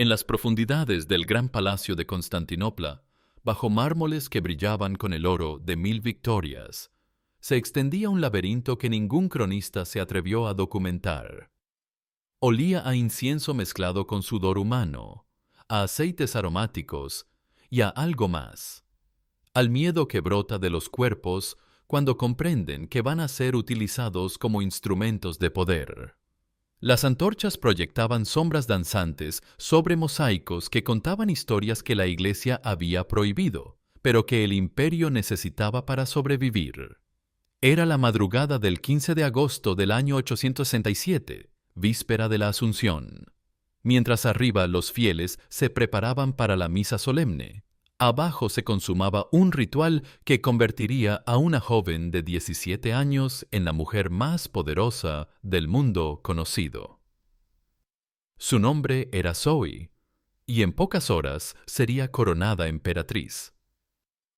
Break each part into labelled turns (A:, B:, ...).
A: En las profundidades del gran palacio de Constantinopla, bajo mármoles que brillaban con el oro de 1000 victorias, se extendía un laberinto que ningún cronista se atrevió a documentar. Olía a incienso mezclado con sudor humano, a aceites aromáticos y a algo más, al miedo que brota de los cuerpos cuando comprenden que van a ser utilizados como instrumentos de poder. Las antorchas proyectaban sombras danzantes sobre mosaicos que contaban historias que la Iglesia había prohibido, pero que el imperio necesitaba para sobrevivir. Era la madrugada del 15 de agosto del año 867, víspera de la Asunción. Mientras arriba los fieles se preparaban para la misa solemne, abajo se consumaba un ritual que convertiría a una joven de 17 años en la mujer más poderosa del mundo conocido. Su nombre era Zoe, y en pocas horas sería coronada emperatriz.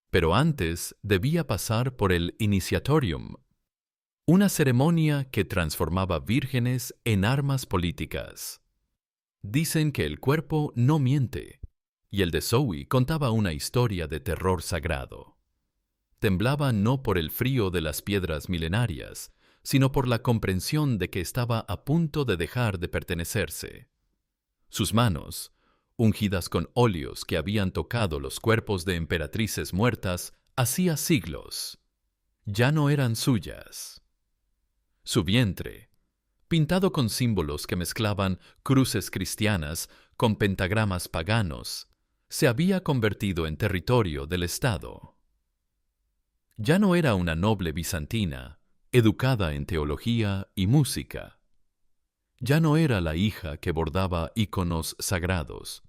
A: Pero antes debía pasar por el Initiatorium, una ceremonia que transformaba vírgenes en armas políticas. Dicen que el cuerpo no miente, y el de Zoe contaba una historia de terror sagrado. Temblaba no por el frío de las piedras milenarias, sino por la comprensión de que estaba a punto de dejar de pertenecerse. Sus manos, ungidas con óleos que habían tocado los cuerpos de emperatrices muertas hacía siglos, ya no eran suyas. Su vientre, pintado con símbolos que mezclaban cruces cristianas con pentagramas paganos, se había convertido en territorio del Estado. Ya no era una noble bizantina, educada en teología y música. Ya no era la hija que bordaba íconos sagrados.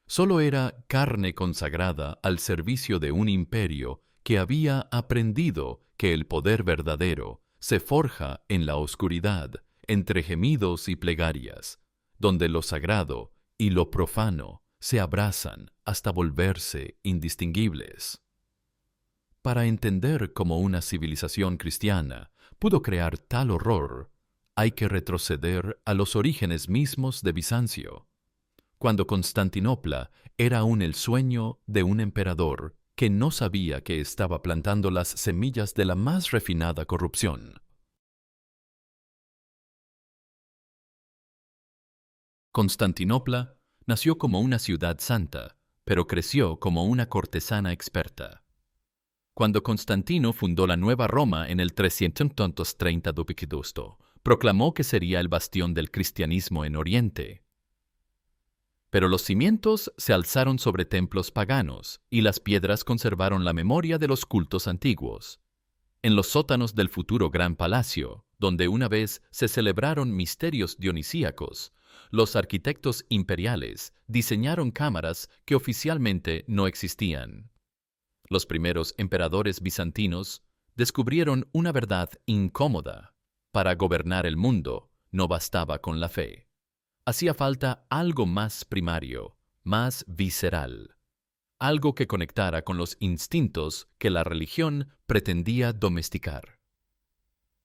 A: Solo era carne consagrada al servicio de un imperio que había aprendido que el poder verdadero se forja en la oscuridad, entre gemidos y plegarias, donde lo sagrado y lo profano se abrazan hasta volverse indistinguibles. Para entender cómo una civilización cristiana pudo crear tal horror, hay que retroceder a los orígenes mismos de Bizancio, cuando Constantinopla era aún el sueño de un emperador que no sabía que estaba plantando las semillas de la más refinada corrupción. Constantinopla nació como una ciudad santa, pero creció como una cortesana experta. Cuando Constantino fundó la Nueva Roma en el 330 d.C., proclamó que sería el bastión del cristianismo en Oriente. Pero los cimientos se alzaron sobre templos paganos y las piedras conservaron la memoria de los cultos antiguos. En los sótanos del futuro gran palacio, donde una vez se celebraron misterios dionisíacos, los arquitectos imperiales diseñaron cámaras que oficialmente no existían. Los primeros emperadores bizantinos descubrieron una verdad incómoda. Para gobernar el mundo no bastaba con la fe. Hacía falta algo más primario, más visceral, algo que conectara con los instintos que la religión pretendía domesticar.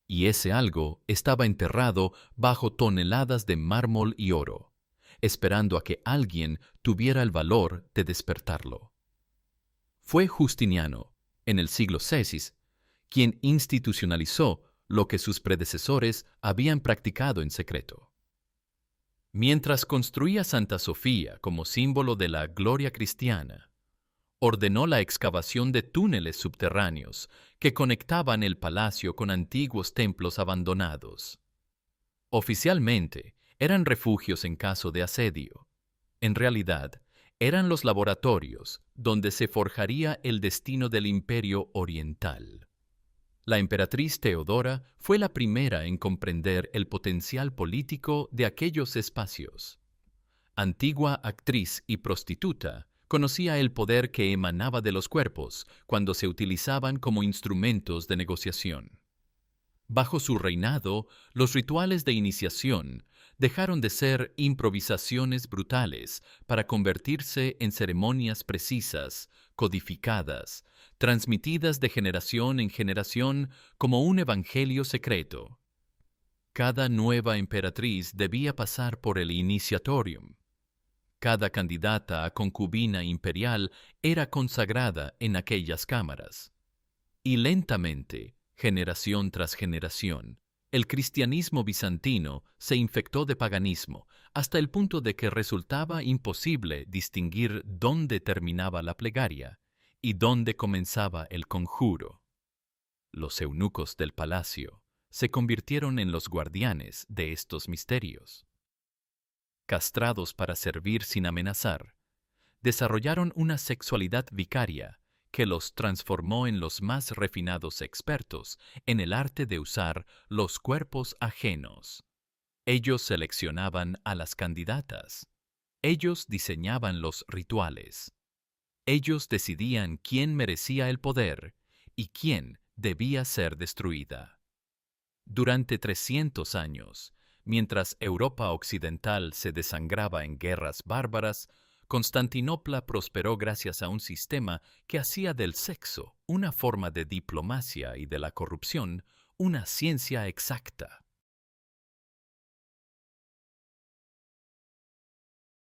A: Y ese algo estaba enterrado bajo toneladas de mármol y oro, esperando a que alguien tuviera el valor de despertarlo. Fue Justiniano, en el siglo VI, quien institucionalizó lo que sus predecesores habían practicado en secreto. Mientras construía Santa Sofía como símbolo de la gloria cristiana, ordenó la excavación de túneles subterráneos que conectaban el palacio con antiguos templos abandonados. Oficialmente, eran refugios en caso de asedio. En realidad, eran los laboratorios donde se forjaría el destino del Imperio Oriental. La emperatriz Teodora fue la primera en comprender el potencial político de aquellos espacios. Antigua actriz y prostituta, conocía el poder que emanaba de los cuerpos cuando se utilizaban como instrumentos de negociación. Bajo su reinado, los rituales de iniciación dejaron de ser improvisaciones brutales para convertirse en ceremonias precisas, codificadas, transmitidas de generación en generación como un evangelio secreto. Cada nueva emperatriz debía pasar por el Initiatorium. Cada candidata a concubina imperial era consagrada en aquellas cámaras. Y lentamente, generación tras generación, el cristianismo bizantino se infectó de paganismo, hasta el punto de que resultaba imposible distinguir dónde terminaba la plegaria y dónde comenzaba el conjuro. Los eunucos del palacio se convirtieron en los guardianes de estos misterios. Castrados para servir sin amenazar, desarrollaron una sexualidad vicaria que los transformó en los más refinados expertos en el arte de usar los cuerpos ajenos. Ellos seleccionaban a las candidatas. Ellos diseñaban los rituales. Ellos decidían quién merecía el poder y quién debía ser destruida. Durante 300 años, mientras Europa occidental se desangraba en guerras bárbaras, Constantinopla prosperó gracias a un sistema que hacía del sexo una forma de diplomacia y de la corrupción una ciencia exacta.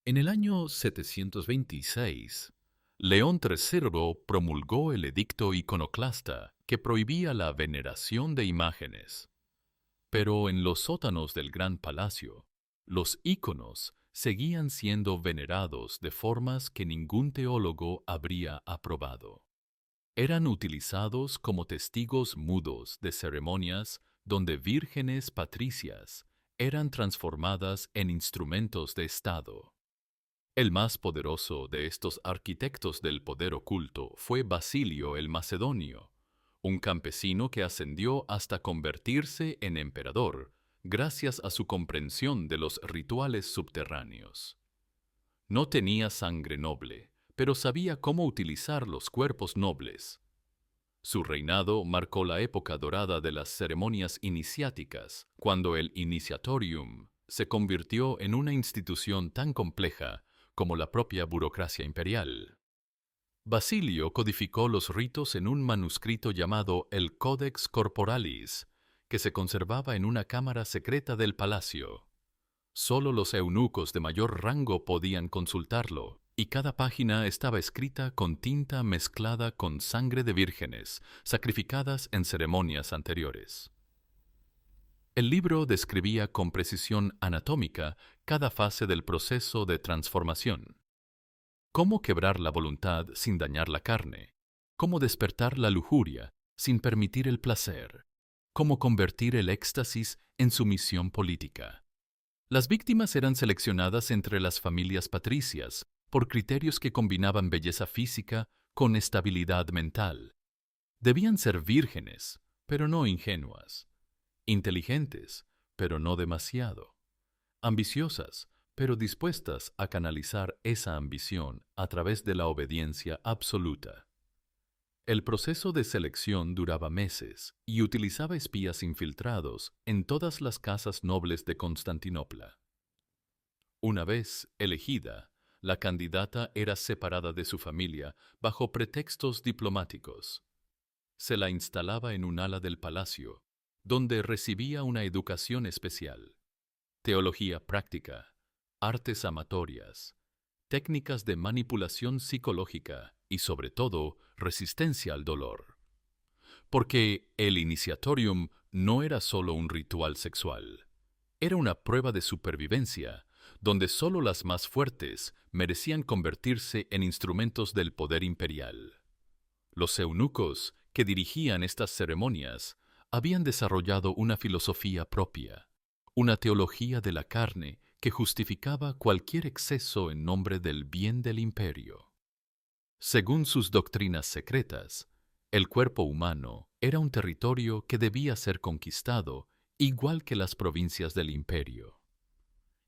A: En el año 726, León III promulgó el edicto iconoclasta que prohibía la veneración de imágenes. Pero en los sótanos del Gran Palacio, los íconos seguían siendo venerados de formas que ningún teólogo habría aprobado. Eran utilizados como testigos mudos de ceremonias donde vírgenes patricias eran transformadas en instrumentos de Estado. El más poderoso de estos arquitectos del poder oculto fue Basilio el Macedonio, un campesino que ascendió hasta convertirse en emperador gracias a su comprensión de los rituales subterráneos. No tenía sangre noble, pero sabía cómo utilizar los cuerpos nobles. Su reinado marcó la época dorada de las ceremonias iniciáticas, cuando el initiatorium se convirtió en una institución tan compleja como la propia burocracia imperial. Basilio codificó los ritos en un manuscrito llamado el Codex Corporalis, que se conservaba en una cámara secreta del palacio. Solo los eunucos de mayor rango podían consultarlo, y cada página estaba escrita con tinta mezclada con sangre de vírgenes, sacrificadas en ceremonias anteriores. El libro describía con precisión anatómica cada fase del proceso de transformación. Cómo quebrar la voluntad sin dañar la carne, cómo despertar la lujuria sin permitir el placer, cómo convertir el éxtasis en sumisión política. Las víctimas eran seleccionadas entre las familias patricias por criterios que combinaban belleza física con estabilidad mental. Debían ser vírgenes, pero no ingenuas, inteligentes, pero no demasiado, ambiciosas, pero dispuestas a canalizar esa ambición a través de la obediencia absoluta. El proceso de selección duraba meses y utilizaba espías infiltrados en todas las casas nobles de Constantinopla. Una vez elegida, la candidata era separada de su familia bajo pretextos diplomáticos. Se la instalaba en un ala del palacio, donde recibía una educación especial, teología práctica, artes amatorias, técnicas de manipulación psicológica y, sobre todo, resistencia al dolor. Porque el iniciatorium no era solo un ritual sexual, era una prueba de supervivencia, donde solo las más fuertes merecían convertirse en instrumentos del poder imperial. Los eunucos que dirigían estas ceremonias habían desarrollado una filosofía propia, una teología de la carne que justificaba cualquier exceso en nombre del bien del imperio. Según sus doctrinas secretas, el cuerpo humano era un territorio que debía ser conquistado igual que las provincias del imperio.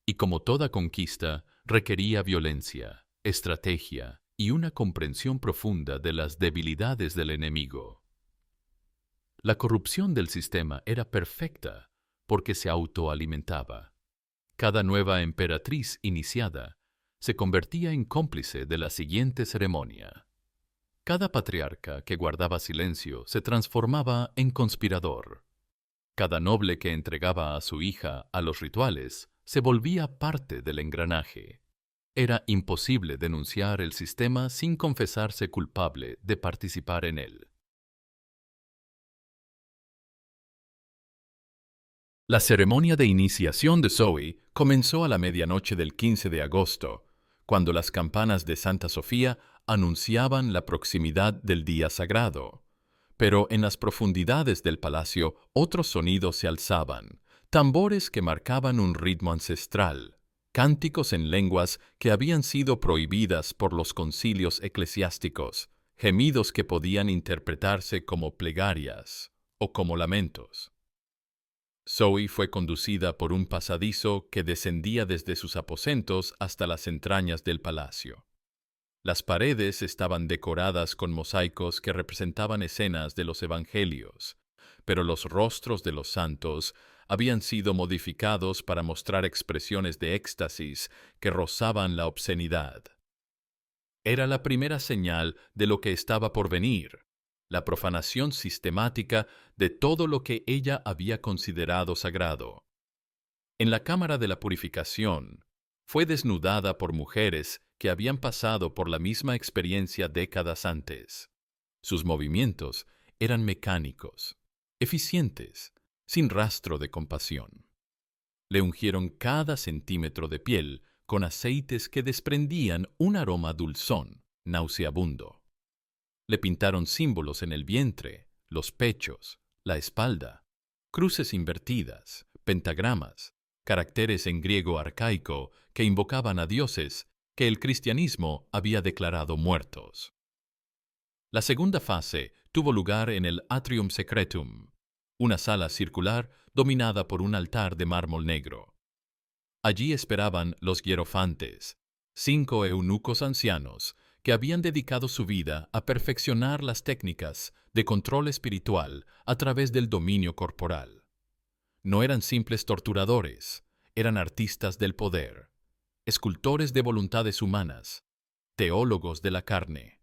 A: Y como toda conquista, requería violencia, estrategia y una comprensión profunda de las debilidades del enemigo. La corrupción del sistema era perfecta porque se autoalimentaba. Cada nueva emperatriz iniciada se convertía en cómplice de la siguiente ceremonia. Cada patriarca que guardaba silencio se transformaba en conspirador. Cada noble que entregaba a su hija a los rituales se volvía parte del engranaje. Era imposible denunciar el sistema sin confesarse culpable de participar en él. La ceremonia de iniciación de Zoe comenzó a la medianoche del 15 de agosto, cuando las campanas de Santa Sofía anunciaban la proximidad del día sagrado. Pero en las profundidades del palacio otros sonidos se alzaban, tambores que marcaban un ritmo ancestral, cánticos en lenguas que habían sido prohibidas por los concilios eclesiásticos, gemidos que podían interpretarse como plegarias o como lamentos. Zoe fue conducida por un pasadizo que descendía desde sus aposentos hasta las entrañas del palacio. Las paredes estaban decoradas con mosaicos que representaban escenas de los evangelios, pero los rostros de los santos habían sido modificados para mostrar expresiones de éxtasis que rozaban la obscenidad. Era la primera señal de lo que estaba por venir, la profanación sistemática de todo lo que ella había considerado sagrado. En la cámara de la purificación, fue desnudada por mujeres que habían pasado por la misma experiencia décadas antes. Sus movimientos eran mecánicos, eficientes, sin rastro de compasión. Le ungieron cada centímetro de piel con aceites que desprendían un aroma dulzón, nauseabundo. Le pintaron símbolos en el vientre, los pechos, la espalda, cruces invertidas, pentagramas, caracteres en griego arcaico que invocaban a dioses que el cristianismo había declarado muertos. La segunda fase tuvo lugar en el Atrium Secretum, una sala circular dominada por un altar de mármol negro. Allí esperaban los hierofantes, 5 eunucos ancianos que habían dedicado su vida a perfeccionar las técnicas de control espiritual a través del dominio corporal. No eran simples torturadores, eran artistas del poder, escultores de voluntades humanas, teólogos de la carne.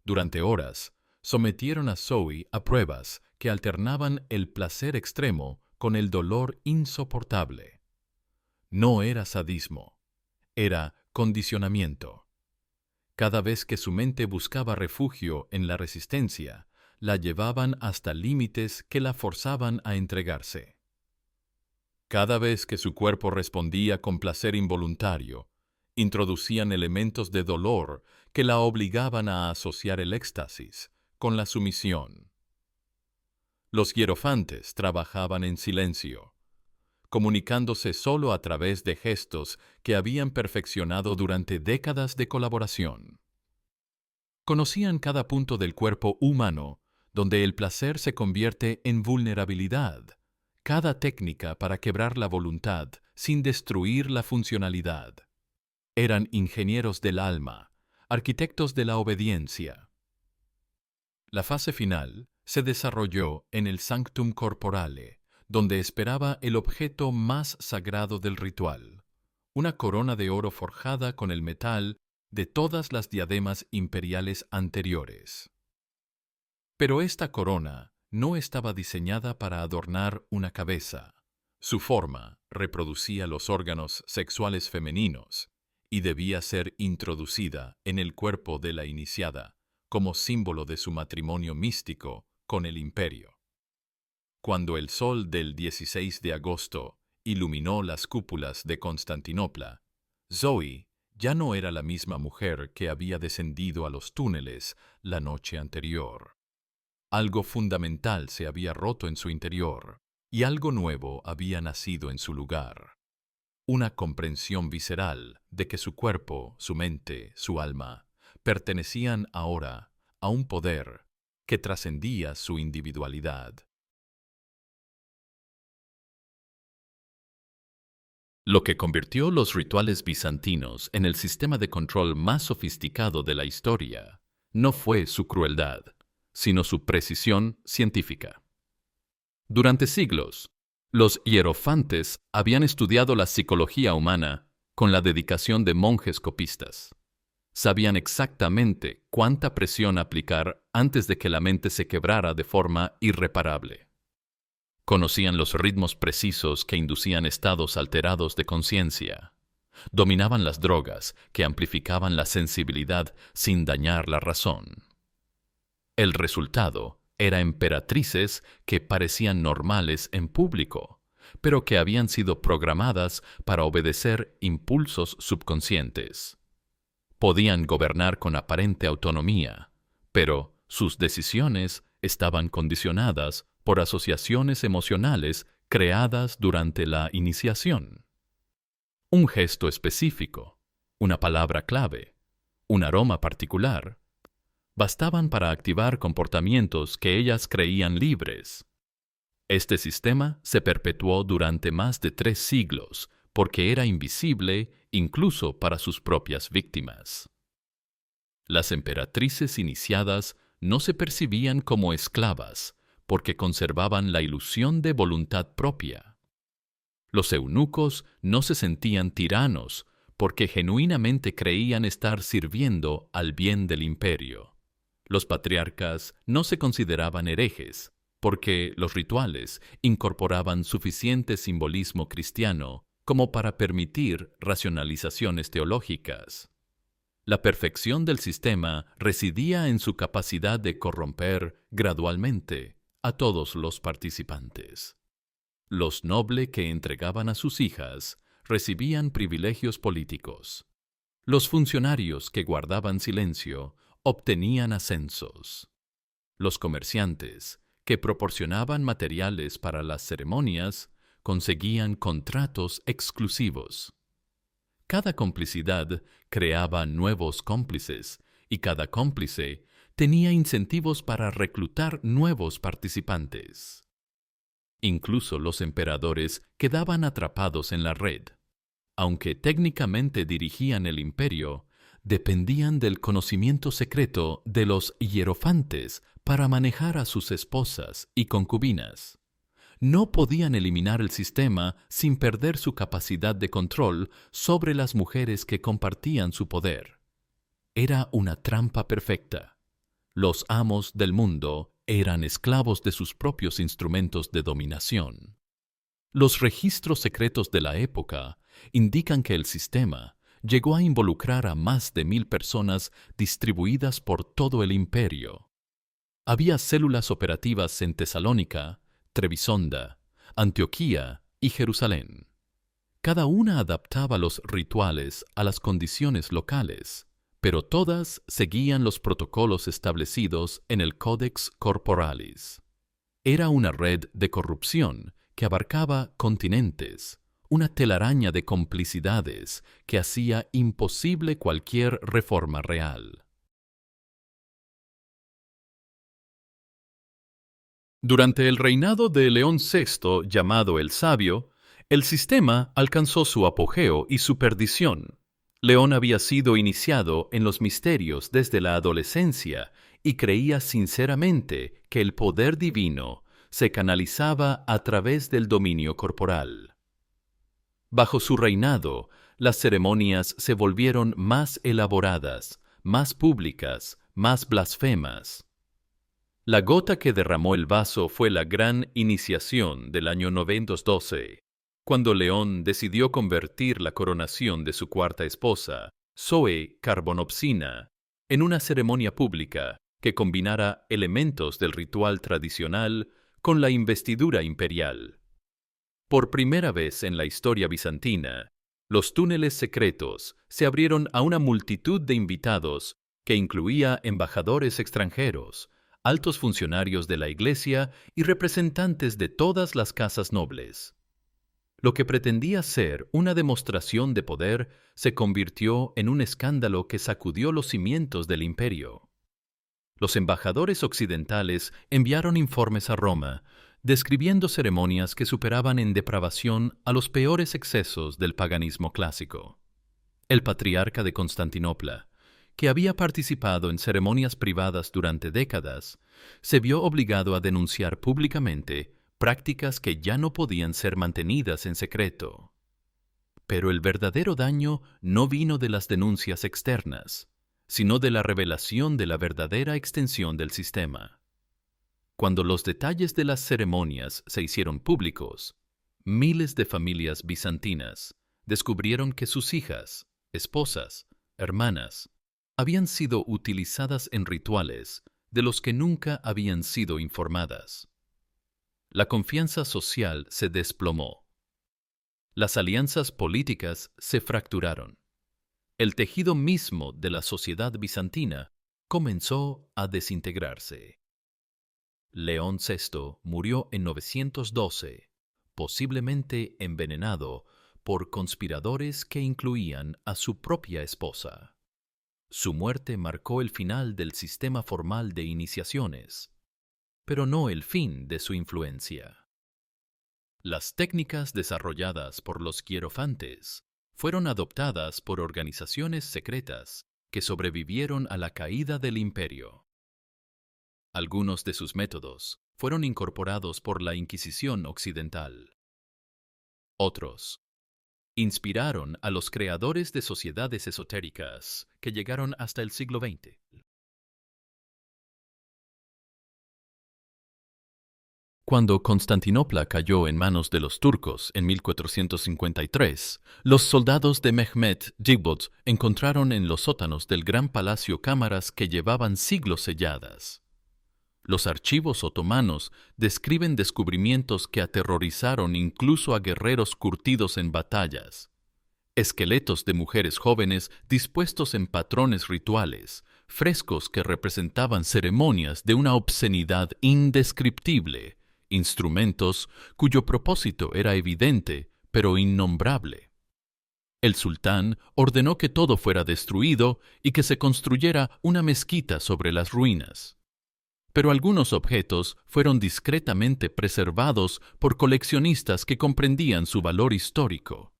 A: Durante horas, sometieron a Zoe a pruebas que alternaban el placer extremo con el dolor insoportable. No era sadismo, era condicionamiento. Cada vez que su mente buscaba refugio en la resistencia, la llevaban hasta límites que la forzaban a entregarse. Cada vez que su cuerpo respondía con placer involuntario, introducían elementos de dolor que la obligaban a asociar el éxtasis con la sumisión. Los hierofantes trabajaban en silencio, comunicándose solo a través de gestos que habían perfeccionado durante décadas de colaboración. Conocían cada punto del cuerpo humano donde el placer se convierte en vulnerabilidad, cada técnica para quebrar la voluntad sin destruir la funcionalidad. Eran ingenieros del alma, arquitectos de la obediencia. La fase final se desarrolló en el Sanctum Corporale, donde esperaba el objeto más sagrado del ritual, una corona de oro forjada con el metal de todas las diademas imperiales anteriores. Pero esta corona no estaba diseñada para adornar una cabeza. Su forma reproducía los órganos sexuales femeninos y debía ser introducida en el cuerpo de la iniciada como símbolo de su matrimonio místico con el imperio. Cuando el sol del 16 de agosto iluminó las cúpulas de Constantinopla, Zoe ya no era la misma mujer que había descendido a los túneles la noche anterior. Algo fundamental se había roto en su interior y algo nuevo había nacido en su lugar. Una comprensión visceral de que su cuerpo, su mente, su alma pertenecían ahora a un poder que trascendía su individualidad. Lo que convirtió los rituales bizantinos en el sistema de control más sofisticado de la historia no fue su crueldad, sino su precisión científica. Durante siglos, los hierofantes habían estudiado la psicología humana con la dedicación de monjes copistas. Sabían exactamente cuánta presión aplicar antes de que la mente se quebrara de forma irreparable. Conocían los ritmos precisos que inducían estados alterados de conciencia. Dominaban las drogas, que amplificaban la sensibilidad sin dañar la razón. El resultado era emperatrices que parecían normales en público, pero que habían sido programadas para obedecer impulsos subconscientes. Podían gobernar con aparente autonomía, pero sus decisiones estaban condicionadas por asociaciones emocionales creadas durante la iniciación. Un gesto específico, una palabra clave, un aroma particular, bastaban para activar comportamientos que ellas creían libres. Este sistema se perpetuó durante más de 3 siglos porque era invisible incluso para sus propias víctimas. Las emperatrices iniciadas no se percibían como esclavas porque conservaban la ilusión de voluntad propia. Los eunucos no se sentían tiranos porque genuinamente creían estar sirviendo al bien del imperio. Los patriarcas no se consideraban herejes porque los rituales incorporaban suficiente simbolismo cristiano como para permitir racionalizaciones teológicas. La perfección del sistema residía en su capacidad de corromper gradualmente a todos los participantes. Los nobles que entregaban a sus hijas recibían privilegios políticos. Los funcionarios que guardaban silencio obtenían ascensos. Los comerciantes que proporcionaban materiales para las ceremonias conseguían contratos exclusivos. Cada complicidad creaba nuevos cómplices y cada cómplice tenía incentivos para reclutar nuevos participantes. Incluso los emperadores quedaban atrapados en la red. Aunque técnicamente dirigían el imperio, dependían del conocimiento secreto de los hierofantes para manejar a sus esposas y concubinas. No podían eliminar el sistema sin perder su capacidad de control sobre las mujeres que compartían su poder. Era una trampa perfecta. Los amos del mundo eran esclavos de sus propios instrumentos de dominación. Los registros secretos de la época indican que el sistema llegó a involucrar a más de 1000 personas distribuidas por todo el imperio. Había células operativas en Tesalónica, Trebisonda, Antioquía y Jerusalén. Cada una adaptaba los rituales a las condiciones locales, pero todas seguían los protocolos establecidos en el Codex Corporalis. Era una red de corrupción que abarcaba continentes, una telaraña de complicidades que hacía imposible cualquier reforma real. Durante el reinado de León VI, llamado el Sabio, el sistema alcanzó su apogeo y su perdición. León había sido iniciado en los misterios desde la adolescencia y creía sinceramente que el poder divino se canalizaba a través del dominio corporal. Bajo su reinado, las ceremonias se volvieron más elaboradas, más públicas, más blasfemas. La gota que derramó el vaso fue la gran iniciación del año 912, cuando León decidió convertir la coronación de su cuarta esposa, Zoe Carbonopsina, en una ceremonia pública que combinara elementos del ritual tradicional con la investidura imperial. Por primera vez en la historia bizantina, los túneles secretos se abrieron a una multitud de invitados que incluía embajadores extranjeros, altos funcionarios de la Iglesia y representantes de todas las casas nobles. Lo que pretendía ser una demostración de poder se convirtió en un escándalo que sacudió los cimientos del imperio. Los embajadores occidentales enviaron informes a Roma, describiendo ceremonias que superaban en depravación a los peores excesos del paganismo clásico. El patriarca de Constantinopla, que había participado en ceremonias privadas durante décadas, se vio obligado a denunciar públicamente prácticas que ya no podían ser mantenidas en secreto. Pero el verdadero daño no vino de las denuncias externas, sino de la revelación de la verdadera extensión del sistema. Cuando los detalles de las ceremonias se hicieron públicos, miles de familias bizantinas, descubrieron que sus hijas, esposas, hermanas, habían sido utilizadas en rituales de los que nunca habían sido informadas. La confianza social se desplomó. Las alianzas políticas se fracturaron. El tejido mismo de la sociedad bizantina comenzó a desintegrarse. León VI murió en 912, posiblemente envenenado por conspiradores que incluían a su propia esposa. Su muerte marcó el final del sistema formal de iniciaciones, pero no el fin de su influencia. Las técnicas desarrolladas por los hierofantes fueron adoptadas por organizaciones secretas que sobrevivieron a la caída del imperio. Algunos de sus métodos fueron incorporados por la Inquisición occidental. Otros inspiraron a los creadores de sociedades esotéricas que llegaron hasta el siglo XX. Cuando Constantinopla cayó en manos de los turcos en 1453, los soldados de Mehmet Gibbot encontraron en los sótanos del gran palacio cámaras que llevaban siglos selladas. Los archivos otomanos describen descubrimientos que aterrorizaron incluso a guerreros curtidos en batallas. Esqueletos de mujeres jóvenes dispuestos en patrones rituales, frescos que representaban ceremonias de una obscenidad indescriptible, instrumentos cuyo propósito era evidente pero innombrable. El sultán ordenó que todo fuera destruido y que se construyera una mezquita sobre las ruinas. Pero algunos objetos fueron discretamente preservados por coleccionistas que comprendían su valor histórico.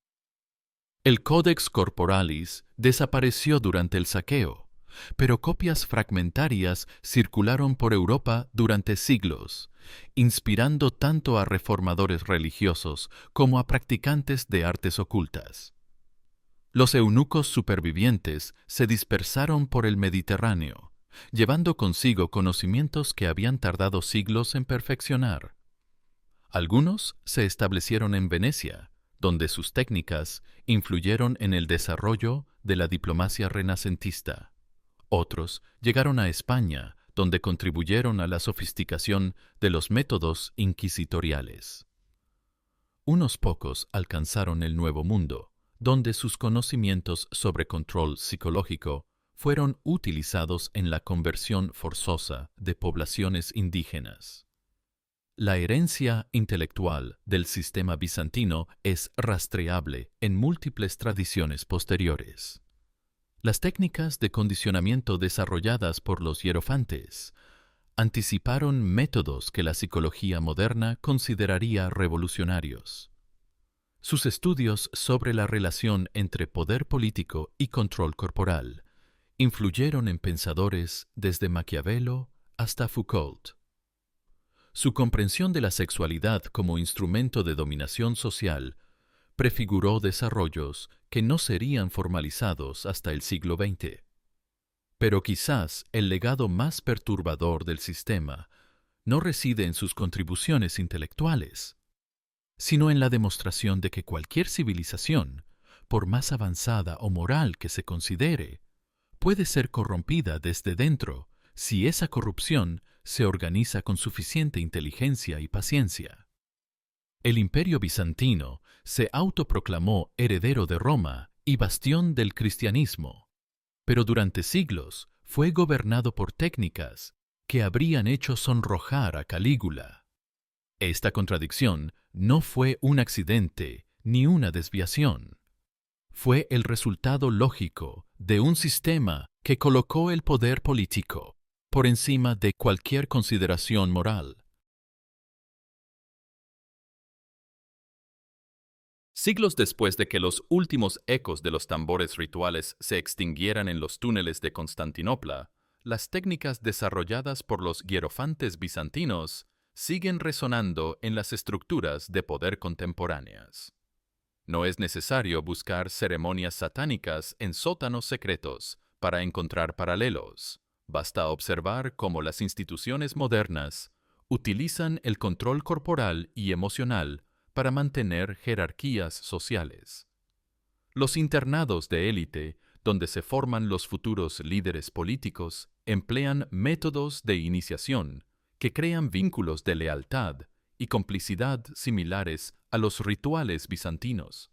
A: El Codex Corporalis desapareció durante el saqueo, pero copias fragmentarias circularon por Europa durante siglos, inspirando tanto a reformadores religiosos como a practicantes de artes ocultas. Los eunucos supervivientes se dispersaron por el Mediterráneo, llevando consigo conocimientos que habían tardado siglos en perfeccionar. Algunos se establecieron en Venecia, donde sus técnicas influyeron en el desarrollo de la diplomacia renacentista. Otros llegaron a España, donde contribuyeron a la sofisticación de los métodos inquisitoriales. Unos pocos alcanzaron el Nuevo Mundo, donde sus conocimientos sobre control psicológico fueron utilizados en la conversión forzosa de poblaciones indígenas. La herencia intelectual del sistema bizantino es rastreable en múltiples tradiciones posteriores. Las técnicas de condicionamiento desarrolladas por los hierofantes anticiparon métodos que la psicología moderna consideraría revolucionarios. Sus estudios sobre la relación entre poder político y control corporal influyeron en pensadores desde Maquiavelo hasta Foucault. Su comprensión de la sexualidad como instrumento de dominación social prefiguró desarrollos que no serían formalizados hasta el siglo XX. Pero quizás el legado más perturbador del sistema no reside en sus contribuciones intelectuales, sino en la demostración de que cualquier civilización, por más avanzada o moral que se considere, puede ser corrompida desde dentro si esa corrupción se organiza con suficiente inteligencia y paciencia. El Imperio bizantino se autoproclamó heredero de Roma y bastión del cristianismo, pero durante siglos fue gobernado por técnicas que habrían hecho sonrojar a Calígula. Esta contradicción no fue un accidente ni una desviación. Fue el resultado lógico de un sistema que colocó el poder político por encima de cualquier consideración moral. Siglos después de que los últimos ecos de los tambores rituales se extinguieran en los túneles de Constantinopla, las técnicas desarrolladas por los hierofantes bizantinos siguen resonando en las estructuras de poder contemporáneas. No es necesario buscar ceremonias satánicas en sótanos secretos para encontrar paralelos. Basta observar cómo las instituciones modernas utilizan el control corporal y emocional para mantener jerarquías sociales. Los internados de élite, donde se forman los futuros líderes políticos, emplean métodos de iniciación que crean vínculos de lealtad y complicidad similares a los rituales bizantinos.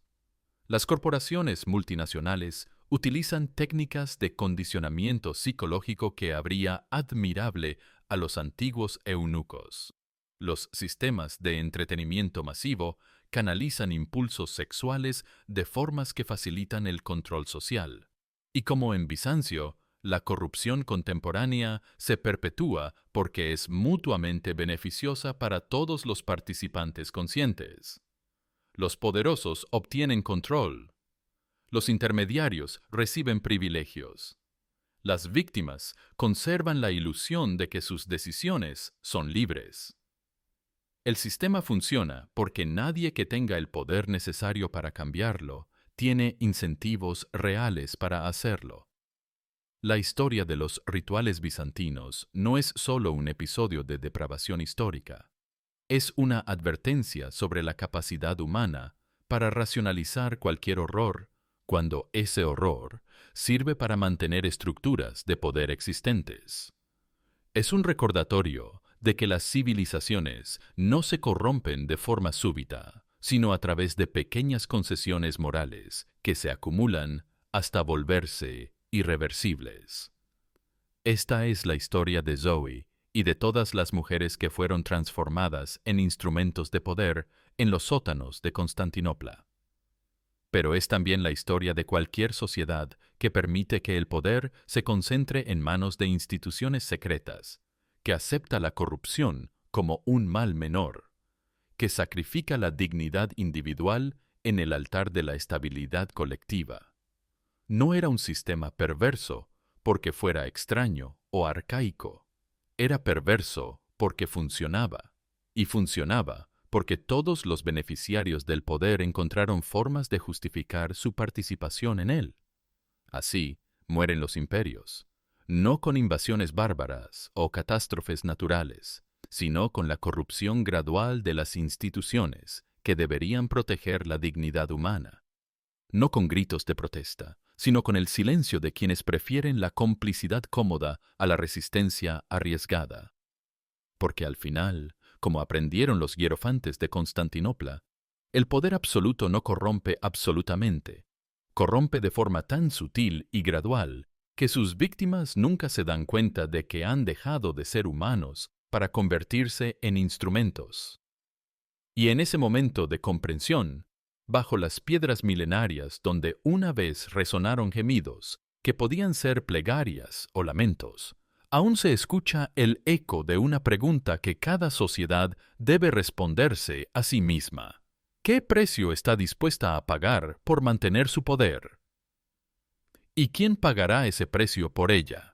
A: Las corporaciones multinacionales utilizan técnicas de condicionamiento psicológico que habría admirable a los antiguos eunucos. Los sistemas de entretenimiento masivo canalizan impulsos sexuales de formas que facilitan el control social. Y como en Bizancio, la corrupción contemporánea se perpetúa porque es mutuamente beneficiosa para todos los participantes conscientes. Los poderosos obtienen control. Los intermediarios reciben privilegios. Las víctimas conservan la ilusión de que sus decisiones son libres. El sistema funciona porque nadie que tenga el poder necesario para cambiarlo tiene incentivos reales para hacerlo. La historia de los rituales bizantinos no es solo un episodio de depravación histórica. Es una advertencia sobre la capacidad humana para racionalizar cualquier horror cuando ese horror sirve para mantener estructuras de poder existentes. Es un recordatorio de que las civilizaciones no se corrompen de forma súbita, sino a través de pequeñas concesiones morales que se acumulan hasta volverse irreversibles. Esta es la historia de Zoe y de todas las mujeres que fueron transformadas en instrumentos de poder en los sótanos de Constantinopla. Pero es también la historia de cualquier sociedad que permite que el poder se concentre en manos de instituciones secretas, que acepta la corrupción como un mal menor, que sacrifica la dignidad individual en el altar de la estabilidad colectiva. No era un sistema perverso porque fuera extraño o arcaico. Era perverso porque funcionaba, y funcionaba porque todos los beneficiarios del poder encontraron formas de justificar su participación en él. Así mueren los imperios, no con invasiones bárbaras o catástrofes naturales, sino con la corrupción gradual de las instituciones que deberían proteger la dignidad humana. No con gritos de protesta, sino con el silencio de quienes prefieren la complicidad cómoda a la resistencia arriesgada. Porque al final, como aprendieron los hierofantes de Constantinopla, el poder absoluto no corrompe absolutamente, corrompe de forma tan sutil y gradual que sus víctimas nunca se dan cuenta de que han dejado de ser humanos para convertirse en instrumentos. Y en ese momento de comprensión, bajo las piedras milenarias donde una vez resonaron gemidos, que podían ser plegarias o lamentos, aún se escucha el eco de una pregunta que cada sociedad debe responderse a sí misma. ¿Qué precio está dispuesta a pagar por mantener su poder? ¿Y quién pagará ese precio por ella?